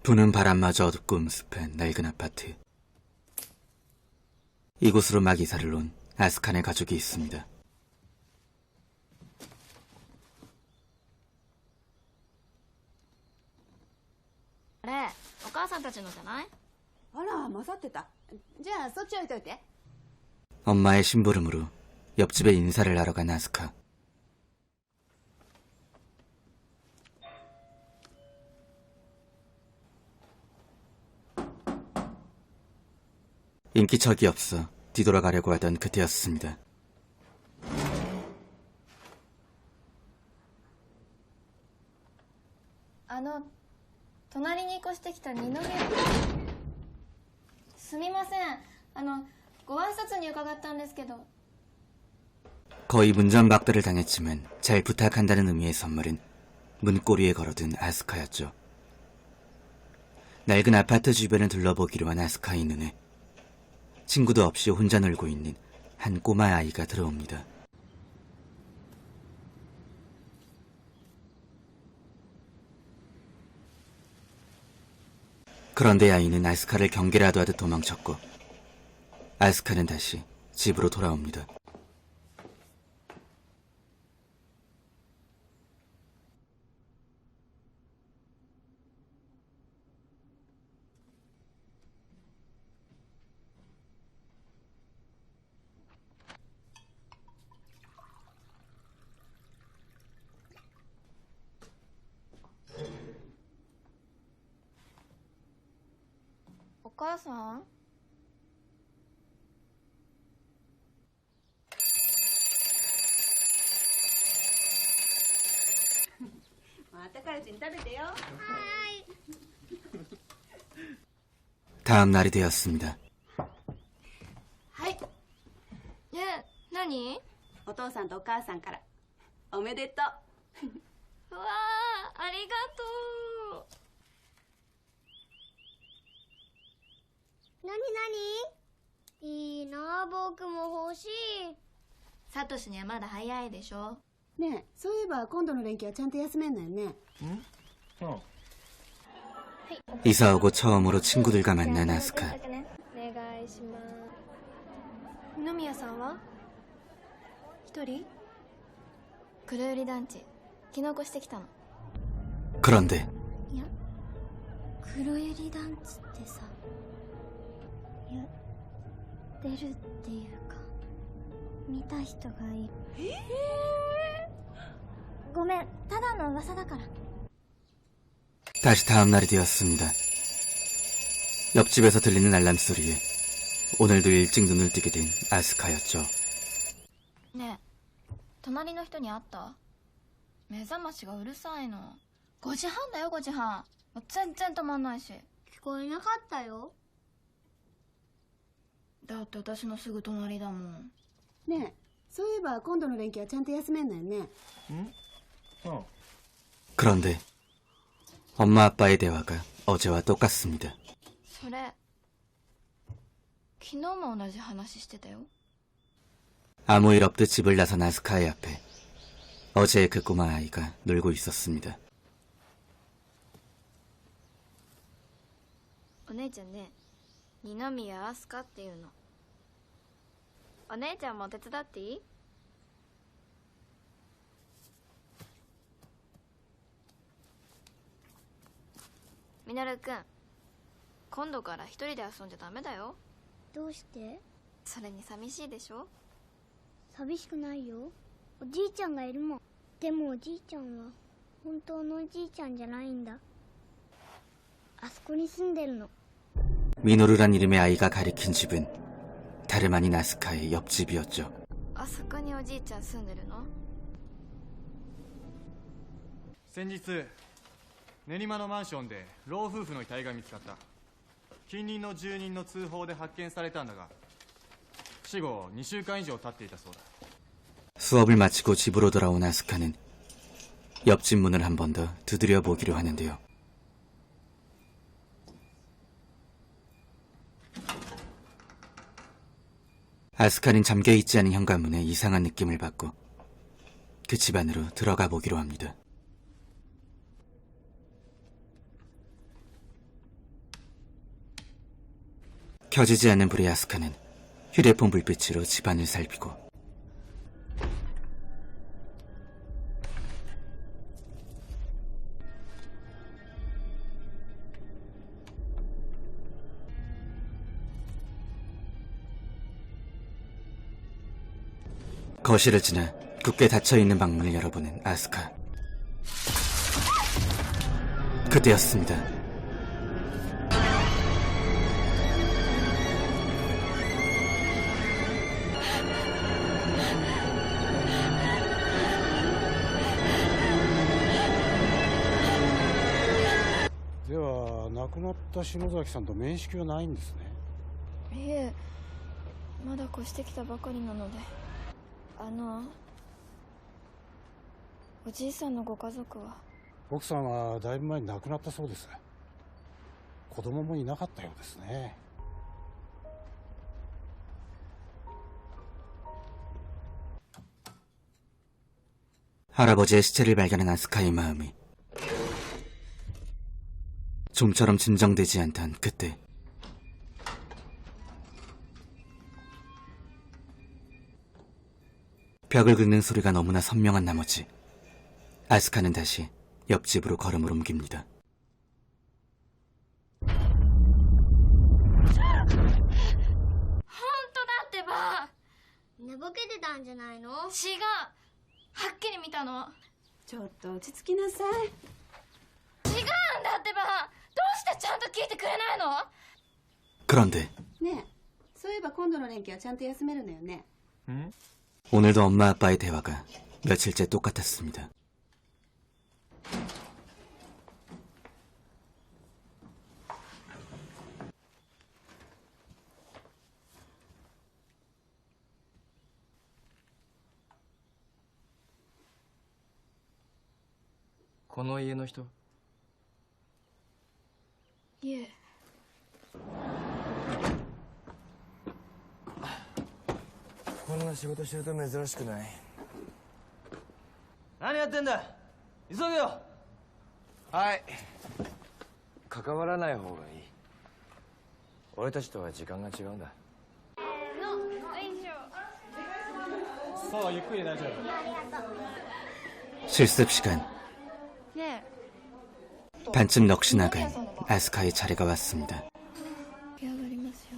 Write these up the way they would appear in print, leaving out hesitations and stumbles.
부는 바람마저 어둡고 음습한 낡은 아파트. 이곳으로 막 이사를 온 아스칸의 가족이 있습니다. あれ、お母さんたちのじゃない？あら、混ざってた。じゃあそっち置いといて。 엄마의 심부름으로 옆집에 인사를 하러 간 아스카. 인기척이 없어 뒤돌아가려고 하던 그때였습니다. 隣に越してきた二宮。すみません。ご挨拶に伺ったんですけど。 거의 문전박대를 당했지만 잘 부탁한다는 의미의 선물은 문고리에 걸어둔 아스카였죠. 낡은 아파트 주변을 둘러보기로 한 아스카의 눈에 친구도 없이 혼자 놀고 있는 한 꼬마 아이가 들어옵니다. 그런데 아이는 아스카를 경계라도 하듯 도망쳤고 아스카는 다시 집으로 돌아옵니다.お母さん？またカルチに食べてよ。 다음 날이 되었습니다. はい。何？お父さんとお母さんからおめでとう。うわー、ありがとう。なになに？いいな、僕も欲しい。サトシにはまだ早いでしょ。ねえ、そういえば今度の連休はちゃんと休めんのよね。이사 오고 처음으로 친구들과 만난 아스카. お願いします。二宮さんは？一人？黒百合団地。昨日越してきたの。 그런데 いや、黒百合団地ってさ、いや、出るっていうか、見た人がいる。ごめん、ただの噂だから。 다시 다음 날이 되었습니다. 옆집에서 들리는 알람 소리에 오늘도 일찍 눈을 뜨게 된 아스카였죠. ねえ、隣の人に会った？目覚ましがうるさいの。5時半だよ、5時半。もう全然止まんないし。聞こえなかったよ。だって私のすぐ隣だもん。ねえ、そういえば今度の連休はちゃんと休めんのよね。 그런데 엄마 아빠의 대화가 어제와 똑같습니다. それ、昨日も同じ話してたよ。 아무 일 없듯 집을 나선 아스카의 앞에 어제 그 꼬마 아이가 놀고 있었습니다. お姉ちゃんね、二宮飛鳥っていうの。お姉ちゃんも手伝っていい？みのるくん、今度から一人で遊んじゃダメだよ。どうして？それに寂しいでしょ？寂しくないよ。おじいちゃんがいるもん。でもおじいちゃんは本当のおじいちゃんじゃないんだ。あそこに住んでるの。 미노루란 이름의 아이가 가리킨 집은 다름 아닌 아스카의 옆집이었죠. あそこにおじいちゃん住んでるの？先日練馬のマンションで老夫婦の遺体が見つかった。近隣の住人の通報で発見されたんだが死後2週間以上経っていたそうだ。 수업을 마치고 집으로 돌아온 아스카는 옆집 문을 한 번 더 두드려 보기로 하는데요. 아스카는 잠겨있지 않은 현관문에 이상한 느낌을 받고 그 집 안으로 들어가 보기로 합니다. 켜지지 않는 불의 아스카는 휴대폰 불빛으로 집안을 살피고 거실을 지나 굳게 닫혀있는 방문을 열어보는 아스카. 그때였습니다.では亡くなった篠崎さんと面識はないんですね。いえ、まだ越してきたばかりなので。おじいさんのご家族は？奥さんはだいぶ前に亡くなったそうです。子供もいなかったようですね。할아버지의 시체를 발견한 아스카의 마음이 좀처럼 진정되지 않던 그때 벽을 긁는 소리가 너무나 선명한 나머지 아스카는 다시 옆집으로 걸음을 옮깁니다. ってば、寝ぼけてたんじゃないの？違う、はっきり見たの。ちょっと落ち着きなさい。違うんだってば、どうしてちゃんと聞いてくれないの？ 그런데 ねえ、そういえば今度の連休はちゃんと休めるのよね。 오늘도 엄마 아빠의 대화가 며칠째 똑같았습니다. 이家の人? いえ。こんな仕事してると珍しくない。何やってんだ、急げよ。はい、関わらない方がいい。俺たちとは時間が違うんだ。そう、ゆっくり大丈夫。 실습 시간. ねえ、 반쯤 넋이 나간 아스카의 차례가 왔습니다. 起き上がりますよ。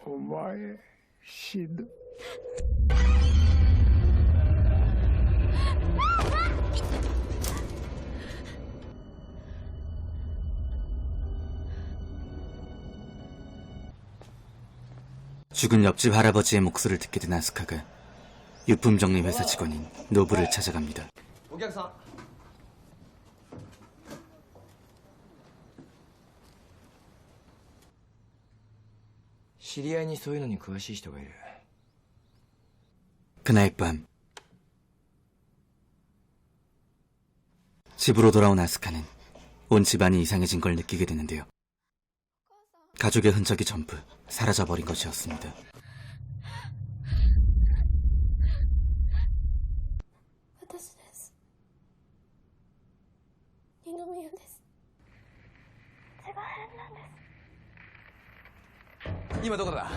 お前死ぬ。 죽은 옆집 할아버지의 목소리를 듣게 된 아스카가 유품정리 회사 직원인 노부를 찾아갑니다. お客さん。知り合いにそういうのに詳しい人がいる。 그날 밤 집으로 돌아온 아스카는 온 집안이 이상해진 걸 느끼게 되는데요. 가족의 흔적이 전부 사라져버린 것이었습니다. 私です。二宮です。血が変なんです。今どこだ？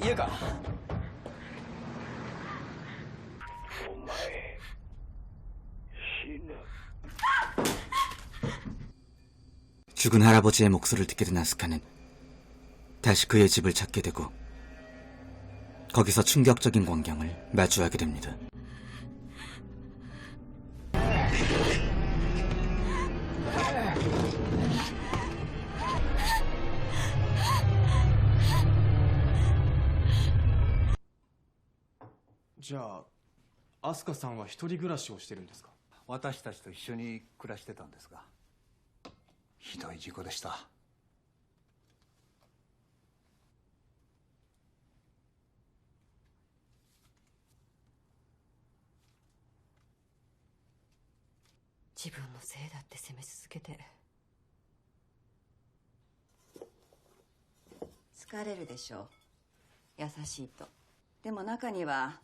家か？ 죽은 할아버지의 목소리를 듣게 된 아스카는 다시 그의 집을 찾게 되고 거기서 충격적인 광경을 마주하게 됩니다. 자, アスカさんは一人暮らしをしてるんですか？私たちと一緒に暮らしてたんですが、ひどい事故でした。自分のせいだって責め続けて。疲れるでしょう、優しいと。でも中には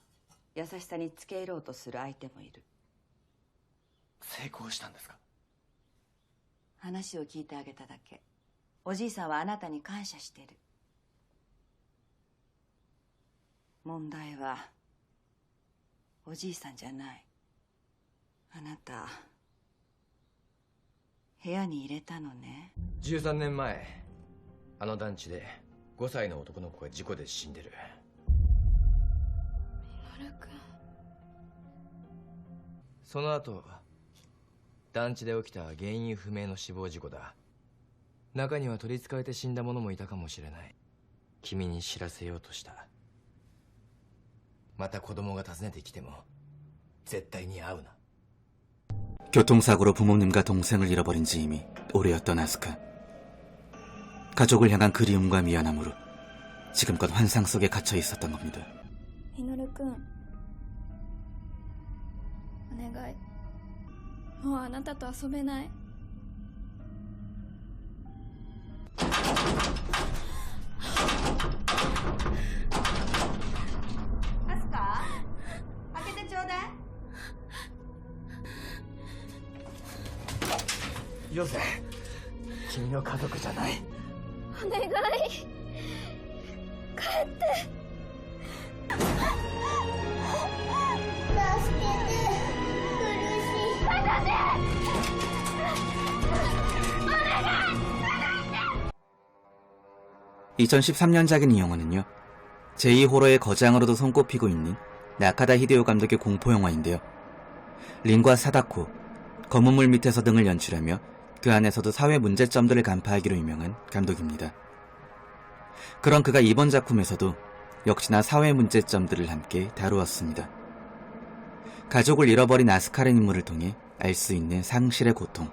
優しさにつけ入ろうとする相手もいる。成功したんですか？話を聞いてあげただけ。おじいさんはあなたに感謝してる。問題はおじいさんじゃない。あなた部屋に入れたのね。13年前あの団地で5歳の男の子が事故で死んでる。ミノル君。その後団地で起きた原因不明の死亡事故だ。中には取りつかれて死んだ者もいたかもしれない。君に知らせようとした。また子供が訪ねてきても絶対に会うな。 교통사고로 부모님과 동생을 잃어버린 지 이미 오래였던 아스카. 가족을 향한 그리움과 미안함으로 지금껏 환상 속에 갇혀 있었던 겁니다. ミノル君、お願い、もうあなたと遊べない。アスカ、開けてちょうだい。よせ、君の家族じゃない。お願い、帰って。助けて、苦しい。私 2013년작인 이 영화는요, 제2호러의 거장으로도 손꼽히고 있는 나카다 히데오 감독의 공포영화인데요. 린과 사다코, 검은 물 밑에서 등을 연출하며 그 안에서도 사회 문제점들을 간파하기로 유명한 감독입니다. 그런 그가 이번 작품에서도 역시나 사회 문제점들을 함께 다루었습니다. 가족을 잃어버린 아스카라는 인물을 통해 알 수 있는 상실의 고통.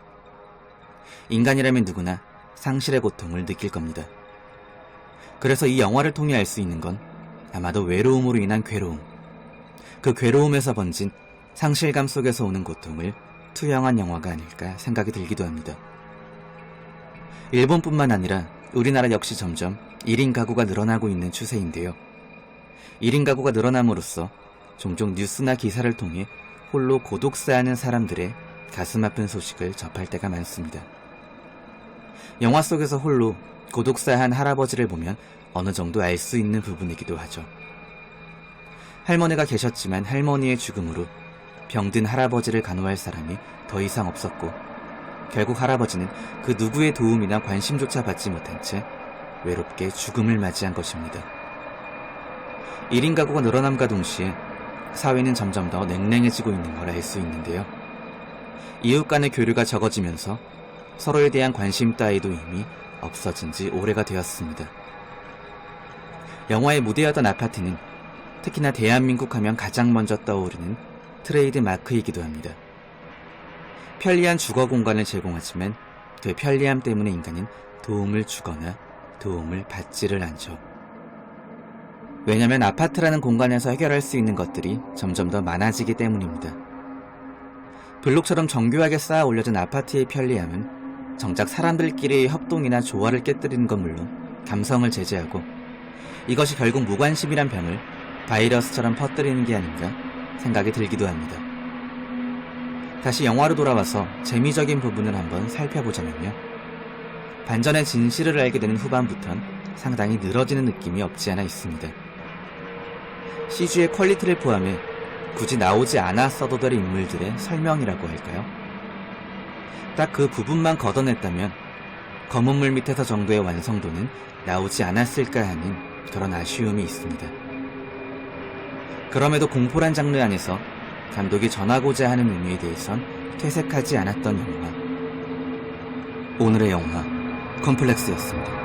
인간이라면 누구나 상실의 고통을 느낄 겁니다. 그래서 이 영화를 통해 알 수 있는 건 아마도 외로움으로 인한 괴로움, 그 괴로움에서 번진 상실감 속에서 오는 고통을 투영한 영화가 아닐까 생각이 들기도 합니다. 일본뿐만 아니라 우리나라 역시 점점 1인 가구가 늘어나고 있는 추세인데요. 1인 가구가 늘어남으로써 종종 뉴스나 기사를 통해 홀로 고독사하는 사람들의 가슴 아픈 소식을 접할 때가 많습니다. 영화 속에서 홀로 고독사한 할아버지를 보면 어느 정도 알 수 있는 부분이기도 하죠. 할머니가 계셨지만 할머니의 죽음으로 병든 할아버지를 간호할 사람이 더 이상 없었고, 결국 할아버지는 그 누구의 도움이나 관심조차 받지 못한 채 외롭게 죽음을 맞이한 것입니다. 1인 가구가 늘어남과 동시에 사회는 점점 더 냉랭해지고 있는 걸 알 수 있는데요. 이웃 간의 교류가 적어지면서 서로에 대한 관심 따위도 이미 없어진 지 오래가 되었습니다. 영화의 무대였던 아파트는 특히나 대한민국 하면 가장 먼저 떠오르는 트레이드 마크이기도 합니다. 편리한 주거 공간을 제공하지만 그 편리함 때문에 인간은 도움을 주거나 도움을 받지를 않죠. 왜냐면 아파트라는 공간에서 해결할 수 있는 것들이 점점 더 많아지기 때문입니다. 블록처럼 정교하게 쌓아 올려진 아파트의 편리함은 정작 사람들끼리의 협동이나 조화를 깨뜨리는 건 물론 감성을 제재하고, 이것이 결국 무관심이란 병을 바이러스처럼 퍼뜨리는 게 아닌가 생각이 들기도 합니다. 다시 영화로 돌아와서 재미적인 부분을 한번 살펴보자면요. 반전의 진실을 알게 되는 후반부턴 상당히 늘어지는 느낌이 없지 않아 있습니다. CG의 퀄리티를 포함해 굳이 나오지 않았어도 될 인물들의 설명이라고 할까요? 딱 그 부분만 걷어냈다면 검은 물 밑에서 정도의 완성도는 나오지 않았을까 하는 그런 아쉬움이 있습니다. 그럼에도 공포란 장르 안에서 감독이 전하고자 하는 의미에 대해선 퇴색하지 않았던 영화. 오늘의 영화 컴플렉스였습니다.